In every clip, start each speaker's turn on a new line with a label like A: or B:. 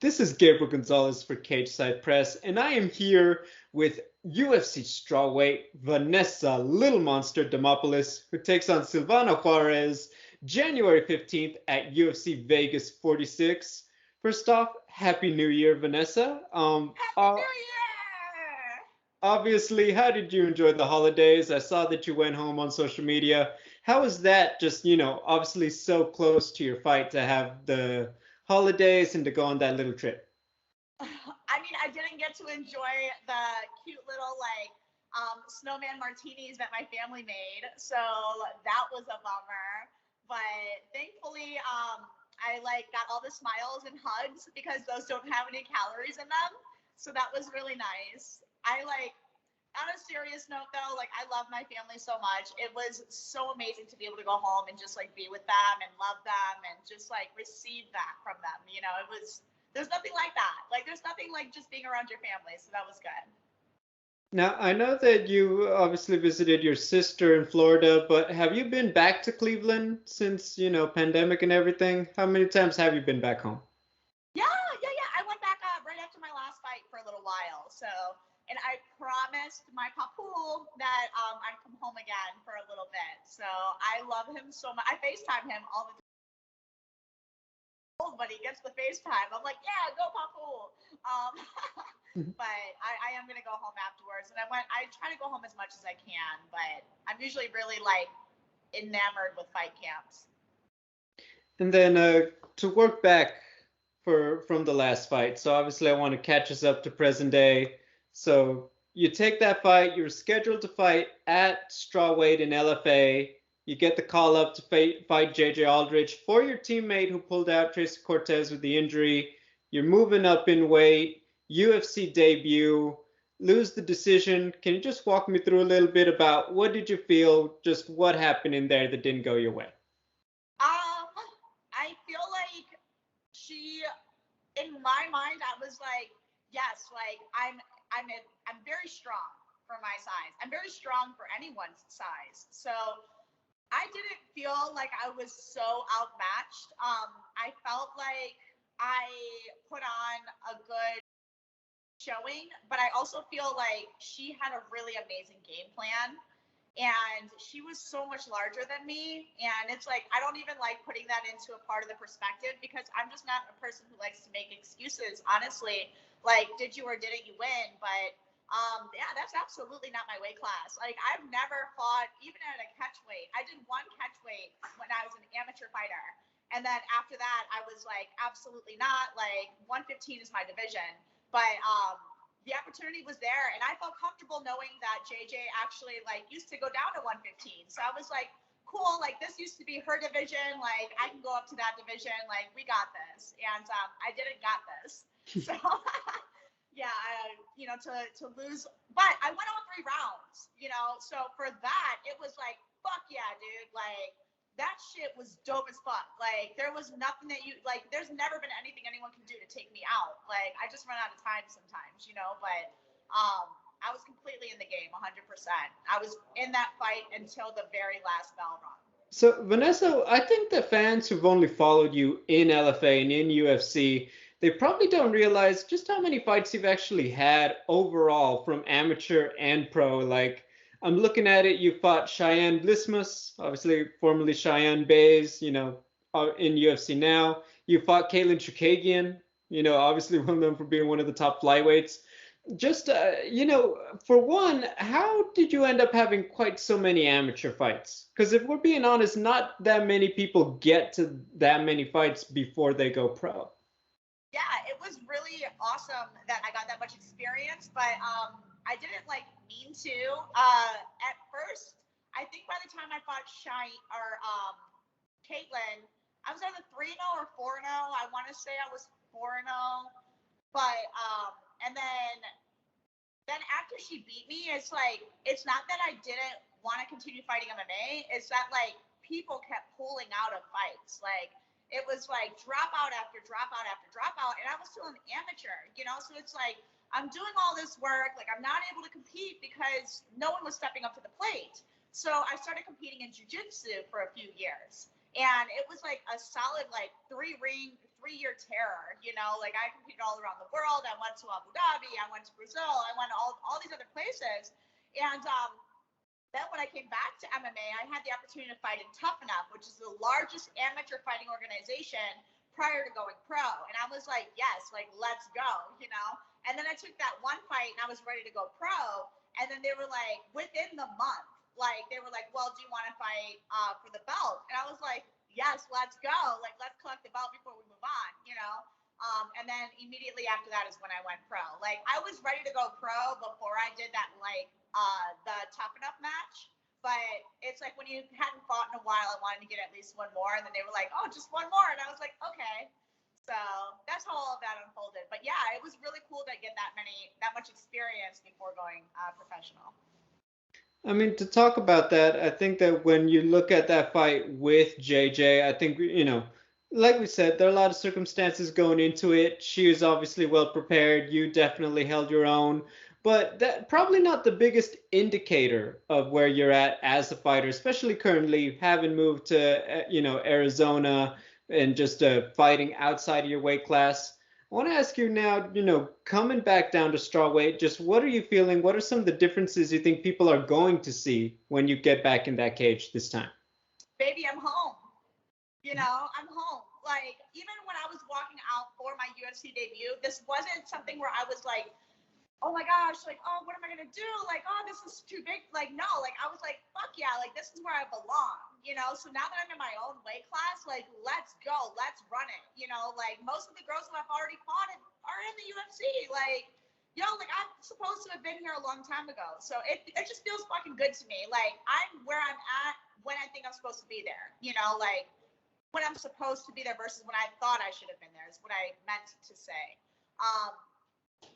A: This is Gabriel Gonzalez for Cage Side Press, and I am here with UFC strawweight Vanessa Lil Monster Demopoulos, who takes on Silvana Juarez January 15th at UFC Vegas 46. First off, Happy New Year, Vanessa.
B: Happy New Year!
A: Obviously, how did you enjoy the holidays? I saw that you went home on social media. How was that just, obviously so close to your fight to have the holidays and to go on that little trip?
B: I mean, I didn't get to enjoy the cute little snowman martinis that my family made, so that was a bummer. But thankfully, I got all the smiles and hugs because those don't have any calories in them, so that was really nice. On a serious note though, I love my family so much. It was so amazing to be able to go home and just be with them and love them and just receive that from them. There's nothing like that. There's nothing like just being around your family. So that was good.
A: Now, I know that you obviously visited your sister in Florida, but have you been back to Cleveland since, pandemic and everything? How many times have you been back home?
B: Yeah. I went back right after my last fight for a little while. So, and I promised my papu that I'd come home again for a little bit. So I love him so much. I FaceTime him all the time, but he gets the FaceTime. I'm like, yeah, go papu. Um, but I am gonna go home afterwards. And I try to go home as much as I can, but I'm usually really enamored with fight camps.
A: And then to work back from the last fight. So obviously I want to catch us up to present day. So you take that fight, you're scheduled to fight at strawweight in LFA. You get the call up to fight JJ Aldrich for your teammate who pulled out Tracy Cortez with the injury. You're moving up in weight, UFC debut, lose the decision. Can you just walk me through a little bit about what did you feel, just what happened in there that didn't go your way?
B: I feel like she, in my mind, I was like, yes, I'm very strong for my size. I'm very strong for anyone's size. So I didn't feel like I was so outmatched. I felt like I put on a good showing, but I also feel like she had a really amazing game plan. And she was so much larger than me. And it's like, I don't even like putting that into a part of the perspective because I'm just not a person who likes to make excuses. Honestly, did you or didn't you win? But yeah, that's absolutely not my weight class. I've never fought, even at a catch weight. I did one catch weight when I was an amateur fighter. And then after that, I was like, absolutely not. 115 is my division. But the opportunity was there, and I felt comfortable knowing that JJ actually used to go down to 115. So I was like, cool, this used to be her division. I can go up to that division. We got this. And I didn't got this. So yeah, to lose, but I went all 3 rounds. So for that, it was like, fuck yeah, dude. That shit was dope as fuck. There was nothing that there's never been anything anyone can do to take me out. I just run out of time sometimes. But I was completely in the game 100%. I was in that fight until the very last bell rung.
A: So, Vanessa, I think the fans who've only followed you in LFA and in UFC, they probably don't realize just how many fights you've actually had overall from amateur and pro. I'm looking at it, you fought Cheyenne Blismus, obviously formerly Cheyenne Bays, in UFC now. You fought Caitlin Chukagian, obviously well known for being one of the top flyweights. Just, for one, how did you end up having quite so many amateur fights? Because if we're being honest, not that many people get to that many fights before they go pro.
B: Yeah, it was really awesome that I got that much experience, but I didn't mean to. At first, I think by the time I fought Caitlin, I was either 3-0 or 4-0. I want to say I was 4-0, but and then after she beat me, it's not that I didn't want to continue fighting MMA. It's that people kept pulling out of fights. It was drop out after drop out after drop out, and I was still an amateur. So it's I'm doing all this work, I'm not able to compete because no one was stepping up to the plate. So I started competing in jiu-jitsu for a few years, and it was a solid 3-year terror, you know, like I competed all around the world. I went to Abu Dhabi, I went to Brazil, I went all these other places. And then when I came back to MMA, I had the opportunity to fight in Tough Enough, which is the largest amateur fighting organization prior to going pro. And I was like, yes, like, let's go, you know? And then I took that one fight and I was ready to go pro. And then they were like, within the month, like, they were like, well, do you want to fight for the belt? And I was like, yes, let's go. Like, let's collect the belt before we move on, you know? And then immediately after that is when I went pro. Like, I was ready to go pro before I did that, like, the Tough Enough match. But it's like when you hadn't fought in a while, I wanted to get at least one more. And then they were like, oh, just one more. And I was like, okay. So that's how all of that unfolded. But yeah, it was really cool to get that much experience before going professional.
A: I mean, to talk about that, I think that when you look at that fight with JJ, I think, like we said, there are a lot of circumstances going into it. She was obviously well prepared. You definitely held your own. But that probably not the biggest indicator of where you're at as a fighter, especially currently having moved to, Arizona and just fighting outside of your weight class. I want to ask you now, coming back down to strawweight, just what are you feeling? What are some of the differences you think people are going to see when you get back in that cage this time?
B: Baby, I'm home. You know, I'm home. Like, even when I was walking out for my UFC debut, this wasn't something where I was like, oh my gosh, like, oh, what am I going to do? Like, oh, this is too big. Like, no, like, I was like, fuck yeah, like, this is where I belong, you know? So now that I'm in my own weight class, like, let's go, let's run it, you know? Like, most of the girls who I've already fought are in the UFC. Like, like, I'm supposed to have been here a long time ago. So it just feels fucking good to me. Like, I'm where I'm at when I think I'm supposed to be there, you know? Like, when I'm supposed to be there versus when I thought I should have been there is what I meant to say.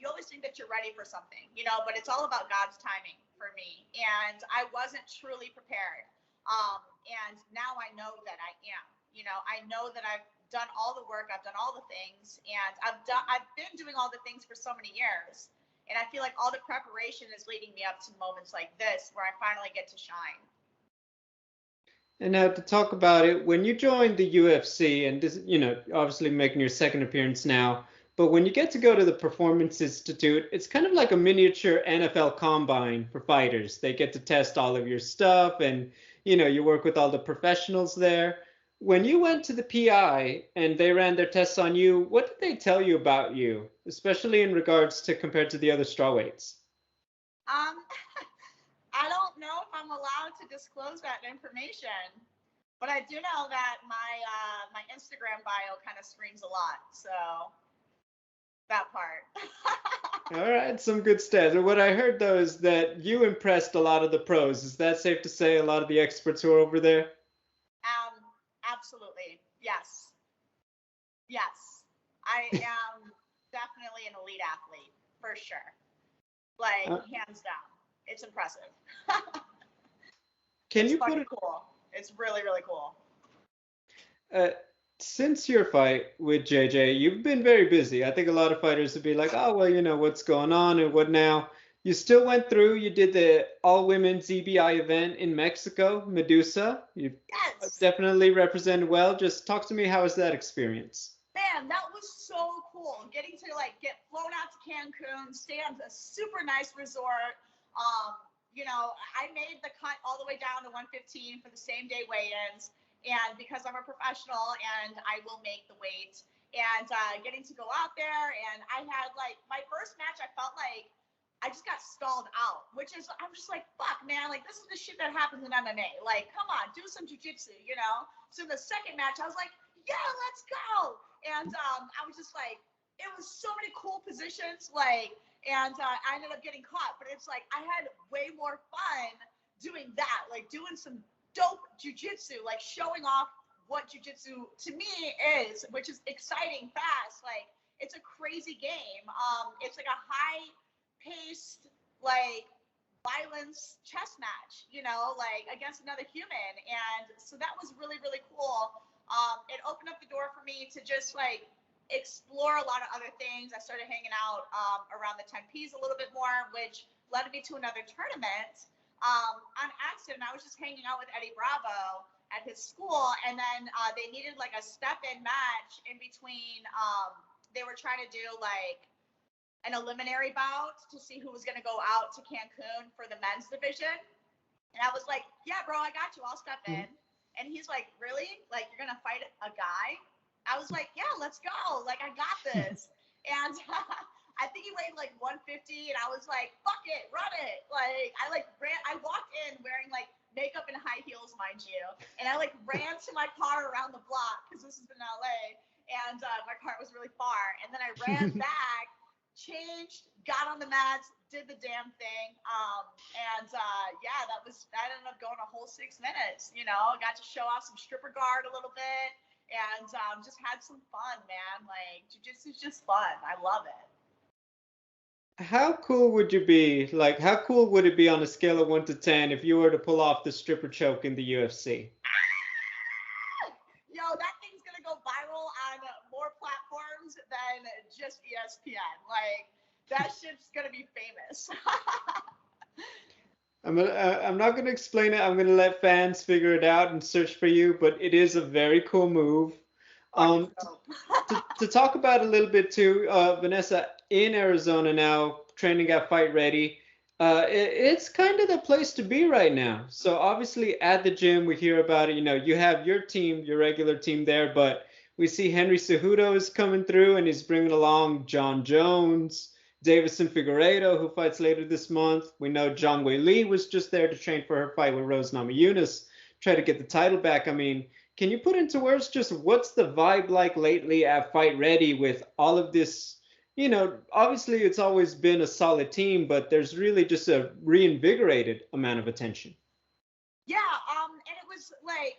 B: You always think that you're ready for something, but it's all about God's timing for me. And I wasn't truly prepared. And now I know that I am. I know that I've done all the work, I've done all the things, and I've been doing all the things for so many years. And I feel like all the preparation is leading me up to moments like this where I finally get to shine.
A: And now to talk about it, when you joined the UFC, and this, obviously making your second appearance now, but when you get to go to the Performance Institute, it's kind of like a miniature NFL combine for fighters. They get to test all of your stuff, and you work with all the professionals there. When you went to the PI and they ran their tests on you, what did they tell you about you, especially in regards to compared to the other strawweights?
B: I don't know if I'm allowed to disclose that information, but I do know that my Instagram bio kind of screams a lot. So that part.
A: All right, some good stats. What I heard though is that you impressed a lot of the pros. Is that safe to say? A lot of the experts who are over there?
B: Absolutely. Yes. Yes. I am definitely an elite athlete for sure. Like, hands down. It's impressive.
A: Can
B: it's
A: you
B: fucking cool. It's really, really cool.
A: Since your fight with JJ, you've been very busy. I think a lot of fighters would be like, oh, well, what's going on and what now? You still went through, you did the all-women's EBI event in Mexico, Medusa. You definitely represented well. Just talk to me, how was that experience?
B: Man, that was so cool. Getting to, get flown out to Cancun, stay at a super nice resort. I made the cut all the way down to 115 for the same day weigh-ins. And because I'm a professional and I will make the weight, and getting to go out there, and I had my first match, I felt like I just got stalled out, which is, I'm just like, fuck, man, this is the shit that happens in MMA. Like, come on, do some jiu-jitsu, So the second match, I was like, yeah, let's go. And I was just like, it was so many cool positions, and I ended up getting caught, but it's like I had way more fun doing that, doing some dope jiu-jitsu, showing off what jiu-jitsu to me is, which is exciting, fast, it's a crazy game. It's like a high-paced, violence chess match, against another human. And so that was really, really cool. It opened up the door for me to just explore a lot of other things. I started hanging out around the 10Ps a little bit more, which led me to another tournament on accident. I was just hanging out with Eddie Bravo at his school, and then they needed like a step-in match in between. They were trying to do like an eliminary bout to see who was going to go out to Cancun for the men's division. And I was like, yeah, bro, I got you. I'll step in. And he's like, really? Like, you're going to fight a guy? I was like, yeah, let's go. Like, I got this. And I think he weighed like 150. And I was like, fuck it, run it. Like, I walked in wearing like makeup and high heels, mind you. And I like ran to my car around the block because this is in LA. And my car was really far. And then I ran back, changed, got on the mats, did the damn thing. Yeah, that ended up going a whole 6 minutes. You know, got to show off some stripper guard a little bit, and just had some fun, man. Like, jiu-jitsu is just fun. I love it.
A: How cool would you be? Like, how cool would it be on a scale of 1 to 10 if you were to pull off the stripper choke in the UFC?
B: Yo, that thing's gonna go viral on more platforms than just ESPN. Like, that shit's gonna be famous.
A: I'm not gonna explain it. I'm gonna let fans figure it out and search for you. But it is a very cool move. To talk about a little bit too, Vanessa, in Arizona now, training at Fight Ready. It's kind of the place to be right now. So obviously at the gym, we hear about it. You know, you have your team, your regular team there, but we see Henry Cejudo is coming through and he's bringing along Jon Jones, Davison Figueiredo, who fights later this month. We know Zhang Wei Li was just there to train for her fight with Rose Namajunas, try to get the title back. I mean, can you put into words just what's the vibe like lately at Fight Ready with all of this? You know, obviously it's always been a solid team, but there's really just a reinvigorated amount of attention.
B: Yeah, and it was like,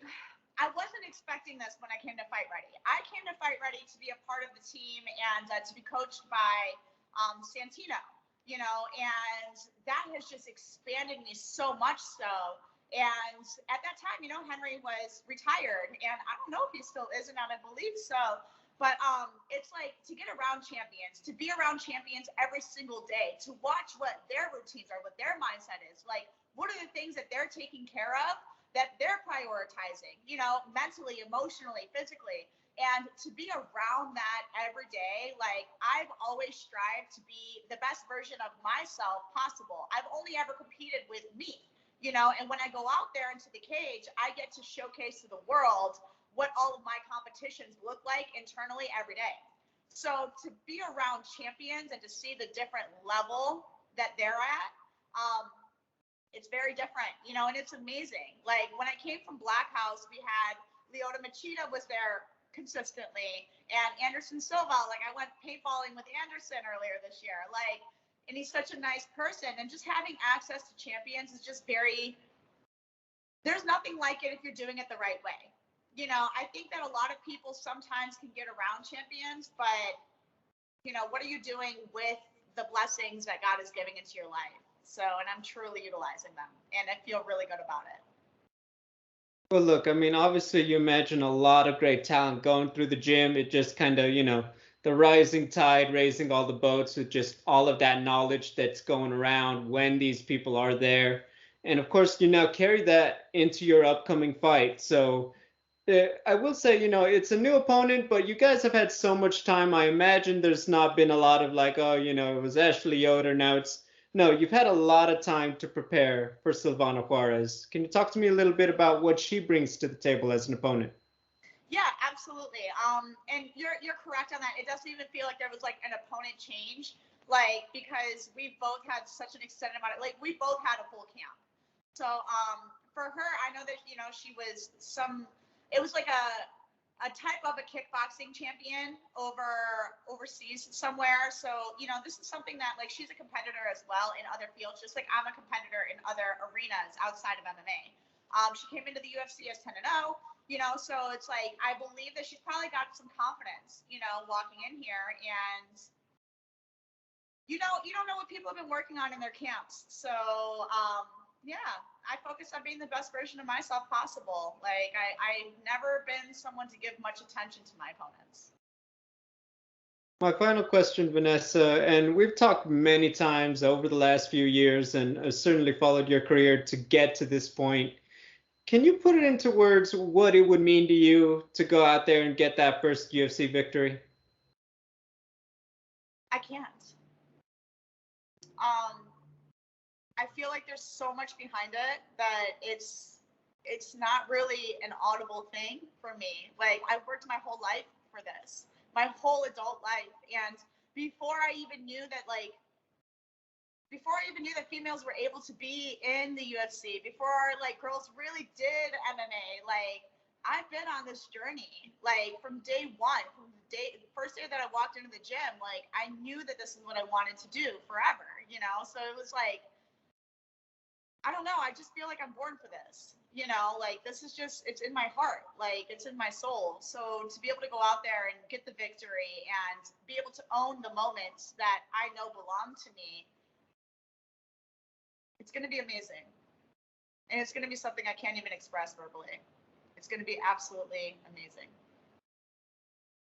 B: I wasn't expecting this when I came to Fight Ready. I came to Fight Ready to be a part of the team and to be coached by Santino, you know, and that has just expanded me so much so. And at that time, you know, Henry was retired, and I don't know if he still is or not. I believe so. But it's like to get around champions, to be around champions every single day, to watch what their routines are, what their mindset is. Like, what are the things that they're taking care of, that they're prioritizing, you know, mentally, emotionally, physically. And to be around that every day, like, I've always strived to be the best version of myself possible. I've only ever competed with me, you know, and when I go out there into the cage, I get to showcase to the world what all of my competitions look like internally every day. So to be around champions and to see the different level that they're at, it's very different, you know, and it's amazing. Like, when I came from Black House, we had Lyoto Machida was there consistently, and Anderson Silva. Like, I went paintballing with Anderson earlier this year. Like, and he's such a nice person, and just having access to champions is just very, there's nothing like it if you're doing it the right way. You know, I think that a lot of people sometimes can get around champions, but, you know, what are you doing with the blessings that God is giving into your life? So, and I'm truly utilizing them, and I feel really good about it.
A: Well, look, I mean, obviously you imagine a lot of great talent going through the gym. It just kind of, you know, the rising tide, raising all the boats with just all of that knowledge that's going around when these people are there. And of course, you now carry that into your upcoming fight. So I will say, you know, it's a new opponent, but you guys have had so much time. I imagine there's not been a lot of like, oh, you know, it was Ashley Yoder. Now it's, no, you've had a lot of time to prepare for Silvana Juarez. Can you talk to me a little bit about what she brings to the table as an opponent?
B: Yeah, absolutely. And you're correct on that. It doesn't even feel like there was like an opponent change, like, because we've both had such an extended amount of, like, we both had a full camp. So for her, I know that, you know, she was it was like a type of a kickboxing champion overseas somewhere. So, you know, this is something that, like, she's a competitor as well in other fields, just like I'm a competitor in other arenas outside of MMA. She came into the UFC as 10-0, you know, so it's like, I believe that she's probably got some confidence, you know, walking in here. And, you know, you don't know what people have been working on in their camps. So, yeah, I focus on being the best version of myself possible. Like, I've never been someone to give much attention to my opponents.
A: My final question, Vanessa, and we've talked many times over the last few years and certainly followed your career to get to this point. Can you put it into words what it would mean to you to go out there and get that first UFC victory?
B: I can't. Um, I feel like there's so much behind it that it's not really an audible thing for me. Like I've worked my whole life for this, my whole adult life, and before I even knew that before I even knew that females were able to be in the UFC, before like girls really did MMA, like I've been on this journey like from day one, from the first day that I walked into the gym, like I knew that this is what I wanted to do forever, you know? So it was like I don't know, I just feel like I'm born for this. You know, like this is just it's in my heart, like it's in my soul. So to be able to go out there and get the victory and be able to own the moments that I know belong to me, it's going to be amazing. And it's going to be something I can't even express verbally. It's going to be absolutely amazing.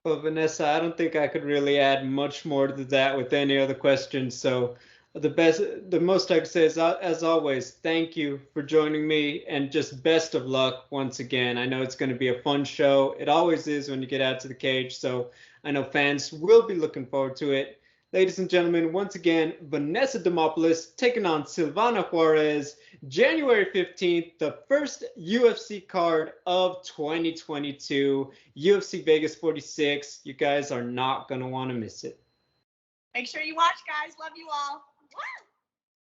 A: Well, Vanessa, I don't think I could really add much more to that with any other questions. So the most I could say is, as always, thank you for joining me and just best of luck once again. I know it's going to be a fun show. It always is when you get out to the cage. So I know fans will be looking forward to it. Ladies and gentlemen, once again, Vanessa Demopoulos taking on Silvana Juarez, January 15th, the first UFC card of 2022, UFC Vegas 46. You guys are not going to want to miss it.
B: Make sure you watch, guys. Love you all. Woo!